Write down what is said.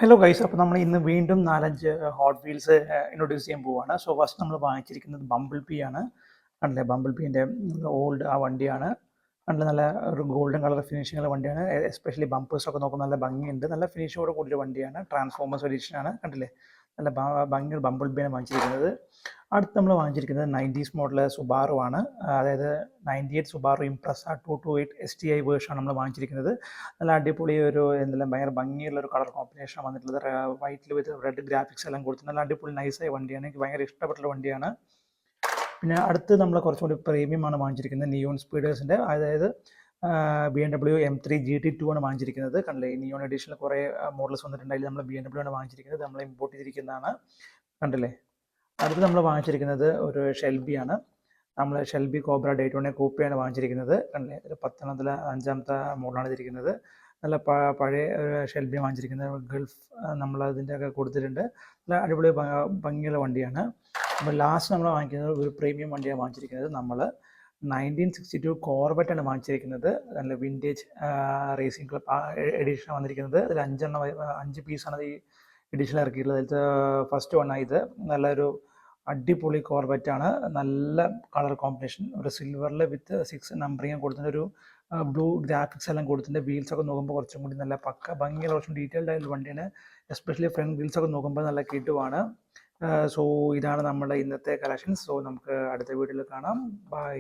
Hello guys, അപ്പോൾ നമ്മൾ ഇന്ന് വീണ്ടും 4-5 ഹോട്ട് വീൽസ് ഇൻട്രൊഡ്യൂസ് ചെയ്യാൻ പോവുകയാണ്. സോ ഫസ്റ്റ് നമ്മൾ വാങ്ങിച്ചിരിക്കുന്നത് ബംബിൾ ബി ആണ്. കണ്ടില്ലേ, ബംബിൾ ബീൻ്റെ ഓൾഡ് ആ വണ്ടിയാണ്. കണ്ടില്ലേ, നല്ല ഒരു ഗോൾഡൻ കളർ ഫിനിഷിങ്ങുള്ള വണ്ടിയാണ്. എസ്പെഷ്യലി ബമ്പേഴ്സൊക്കെ നോക്കുമ്പോൾ നല്ല ഭംഗിയുണ്ട്. നല്ല ഫിനിഷോട് കൂടിയൊരു വണ്ടിയാണ്. ട്രാൻസ്ഫോമേഴ്സ് എഡിഷനാണ്. കണ്ടില്ലേ, നല്ല ഭംഗിയുള്ള ബംബിൾ ബിയാണ് വാങ്ങിച്ചിരിക്കുന്നത്. അടുത്ത് നമ്മൾ വാങ്ങിച്ചിരിക്കുന്നത് 90s മോഡൽ സുബാറു ആണ്. അതായത് 98 സുബാറു ഇംപ്രസ 228 STI വേർഷനാണ് നമ്മൾ വാങ്ങിച്ചിരിക്കുന്നത്. നല്ല അടിപൊളി ഒരു എന്തെല്ലാം ഭയങ്കര ഭംഗിയുള്ള ഒരു കളർ കോമ്പിനേഷൻ വന്നിട്ടുള്ളത്. വൈറ്റിൽ വിത്ത് റെഡ് ഗ്രാഫിക്സ് എല്ലാം കൊടുത്ത് നല്ല അടിപൊളി നൈസായ വണ്ടിയാണ്. എനിക്ക് ഭയങ്കര ഇഷ്ടപ്പെട്ടുള്ള വണ്ടിയാണ്. പിന്നെ അടുത്ത് നമ്മൾ കുറച്ചുകൂടി പ്രീമിയം ആണ് വാങ്ങിച്ചിരിക്കുന്നത്, നിയോൺ സ്പീഡേഴ്സിൻ്റെ. അതായത് BMW M3 GT2 ആണ് വാങ്ങിച്ചിരിക്കുന്നത്. കണ്ടില്ലേ, നിയോൺ എഡിഷനിൽ കുറേ മോഡൽസ് വന്നിട്ടുണ്ട്. അതിൽ നമ്മൾ BMW ആണ് വാങ്ങിച്ചിരിക്കുന്നത്. നമ്മൾ ഇമ്പോർട്ട് ചെയ്തിരിക്കുന്നതാണ്. കണ്ടില്ലേ. അടുത്ത് നമ്മൾ വാങ്ങിച്ചിരിക്കുന്നത് ഒരു ഷെൽബിയാണ്. നമ്മൾ ഷെൽബി കോബ്ര ഡേറ്റോണെ കോപ്പിയാണ് വാങ്ങിച്ചിരിക്കുന്നത്. കണ്ടില്ലേ, ഒരു 10ാമത്തെ 5ാമത്തെ മോഡലാണ് ഇതിരിക്കുന്നത്. നല്ല പഴയ ഷെൽബി വാങ്ങിച്ചിരിക്കുന്നത്. ഗൾഫ് നമ്മളതിൻ്റെ ഒക്കെ കൊടുത്തിട്ടുണ്ട്. നല്ല അടിപൊളി ഭംഗിയുള്ള വണ്ടിയാണ്. അപ്പോൾ ലാസ്റ്റ് നമ്മൾ വാങ്ങിക്കുന്നത് ഒരു പ്രീമിയം വണ്ടിയാണ് വാങ്ങിച്ചിരിക്കുന്നത്. നമ്മൾ 1962 കോർബറ്റാണ് വാങ്ങിച്ചിരിക്കുന്നത്. നല്ല വിൻറ്റേജ് റേസിംഗ് ക്ലബ് എഡിഷൻ വന്നിരിക്കുന്നത്. അതിൽ 5 പീസാണ് ഈ എഡിഷൻ ഇറക്കിയിട്ടുള്ളത്. അതിലത്തെ ഫസ്റ്റ് വണ്ണാണ് ഇത്. നല്ലൊരു അടിപൊളി കോർബറ്റാണ്. നല്ല കളർ കോമ്പിനേഷൻ, ഒരു സിൽവറിൽ വിത്ത് 6 നമ്പറിങ് കൊടുത്തിട്ടുണ്ട്. ഒരു ബ്ലൂ ഗ്രാഫിക്സ് എല്ലാം കൊടുത്തിട്ടുണ്ട്. വീൽസൊക്കെ നോക്കുമ്പോൾ കുറച്ചും കൂടി നല്ല പക്ക ഭംഗിയുള്ള കുറച്ചും ഡീറ്റെയിൽഡ് ആയിട്ടുള്ള വണ്ടിയാണ്. എസ്പെഷ്യലി ഫ്രണ്ട് വീൽസൊക്കെ നോക്കുമ്പോൾ നല്ല കിട്ടുവാണ്. സോ ഇതാണ് നമ്മുടെ ഇന്നത്തെ കളക്ഷൻസ്. സോ നമുക്ക് അടുത്ത വീഡിയോയിൽ കാണാം. ബൈ.